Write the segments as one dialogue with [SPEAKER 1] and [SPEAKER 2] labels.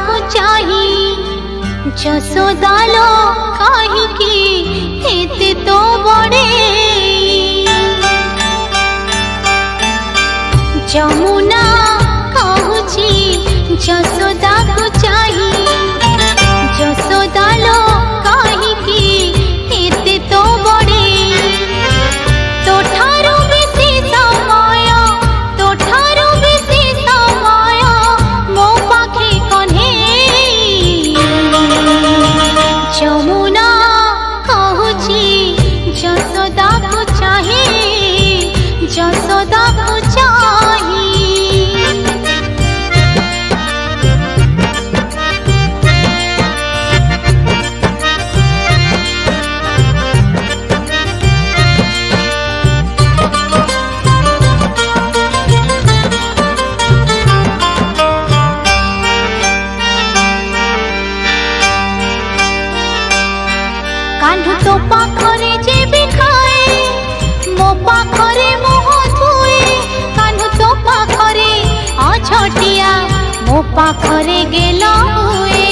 [SPEAKER 1] को चाही जसोदा लो कहीं की एते तो बड़े जमुना कहूची जसोदा को चाही जसोदा लो कहीं की एते तो बड़े तो ठारो बेसी समय तो ठारो बेसी समय मो पाखे कन्हे जमुना कहूची जसोदा को चाहे जसोदा को चाही कान्हू तो पाखरे जे भी खाए मो पाखरे मोह धुए कान्हू तो पाखरे अछटिया मो पाखरे गेला हुए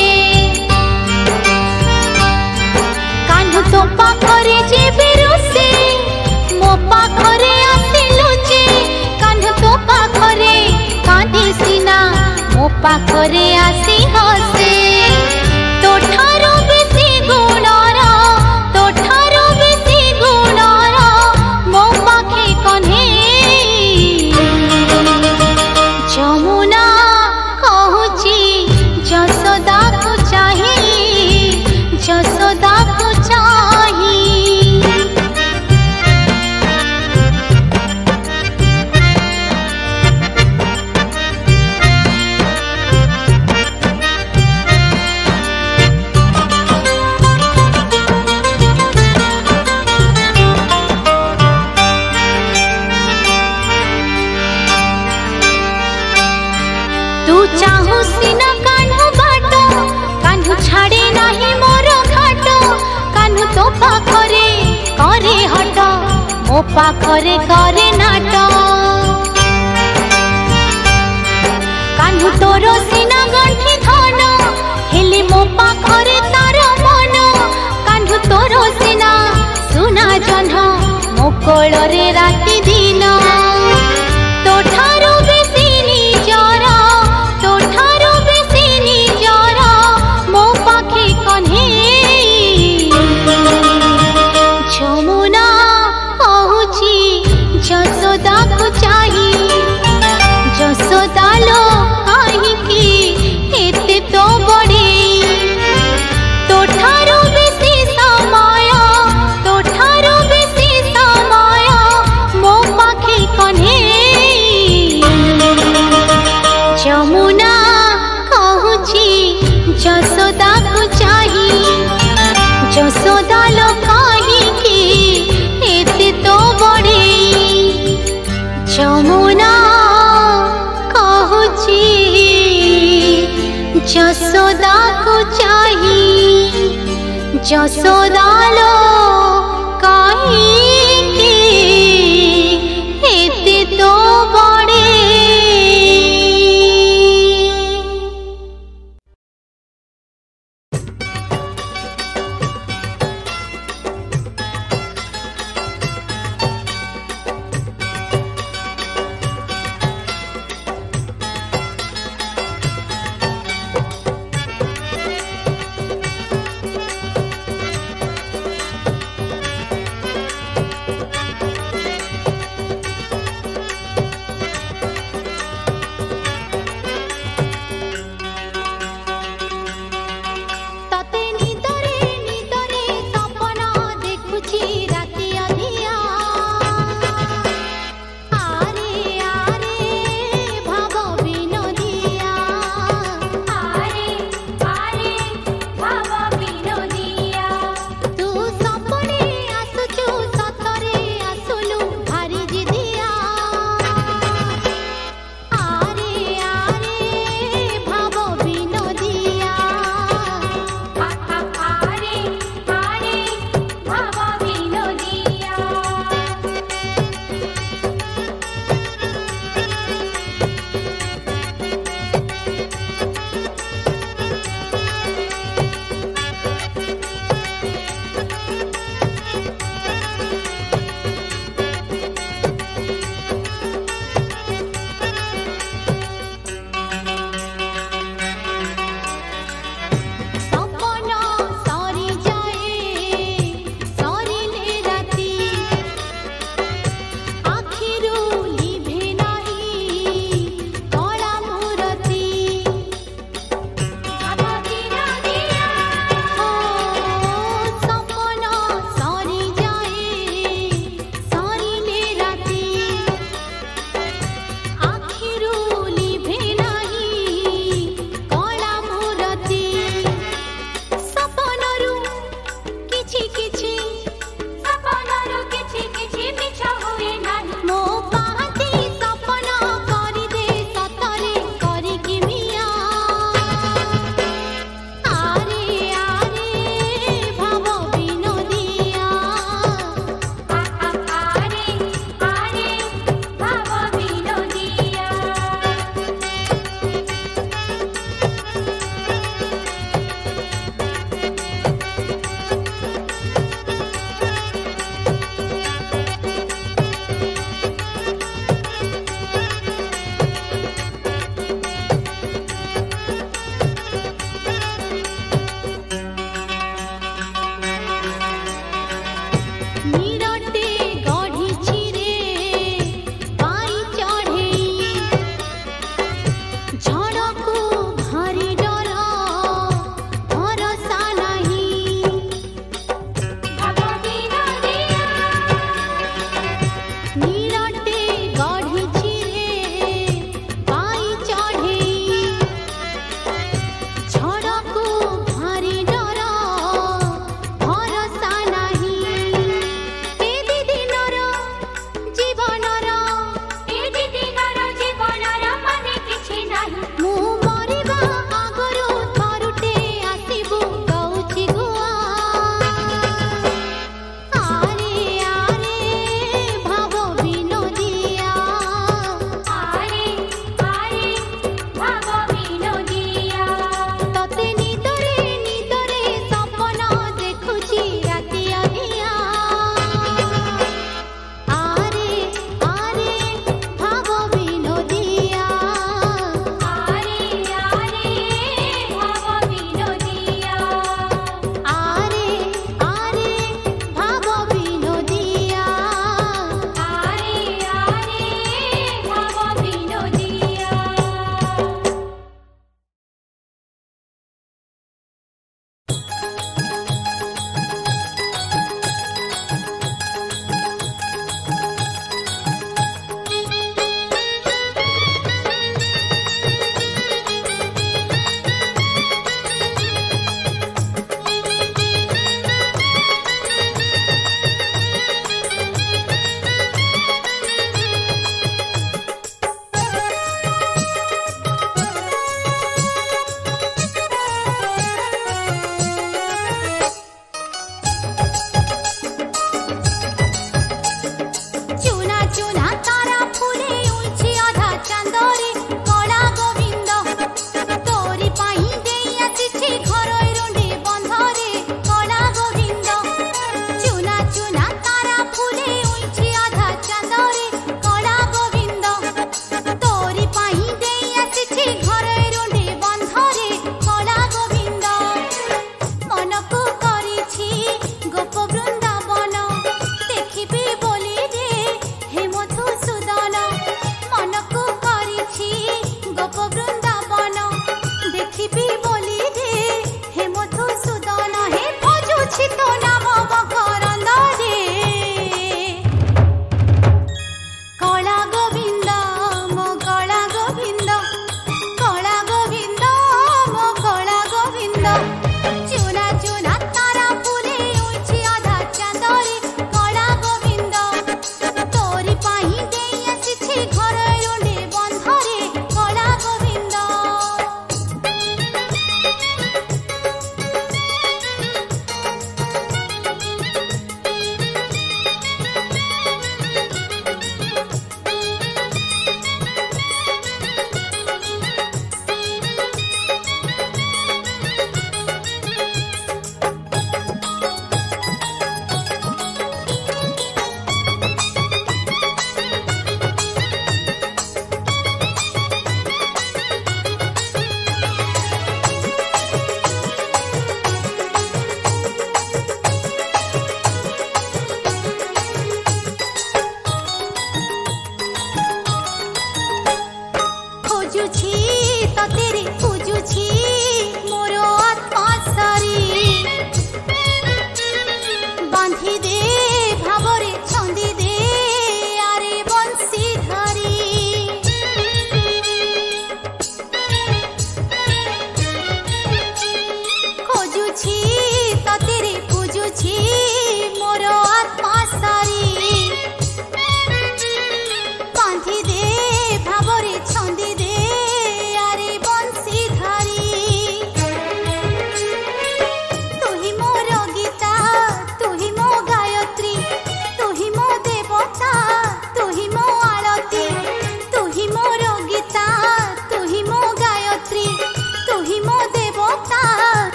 [SPEAKER 1] कान्हू तो पाखरे जे भी रोसे मो पाखरे आसी लुचे कान्हू तो पाखरे कांदी सीना मो पाखरे आसी हसे तो ठारो बेसी गुणारा तो ठारो बेसी गुणारा मो पाखे कन्हे जमुना कहूची जसोदा को चाही जसोदा को चाही तू चाहू सीना कान्हू बाटो कान्हू छाड़े नाही मोर घाटो कान्हू तो पाखरे करे हट मो पाखरे करे नाट कान्हू तोर सीना गंठी धन हेले मो पाखरे तार मन कान्हू तोर सीना सुना जह्न मो कोଳରେ राति दिन तो ठारो बेसी निजर तो ठारो बेसी निजर मो पाखे कन्हे जमुना कहूची जसोदा को चाही जसोदा लो कहीं की एते तो बड़े तो ठारो बेसी समय तो ठारो बेसी समय मो पाखे कन्हे जमुना कहूची जसोदा को चाही जसोदा लो कहीं की एते तो बड़े जमुना कहूची जसोदा को चाही जसोदा लो कहीं की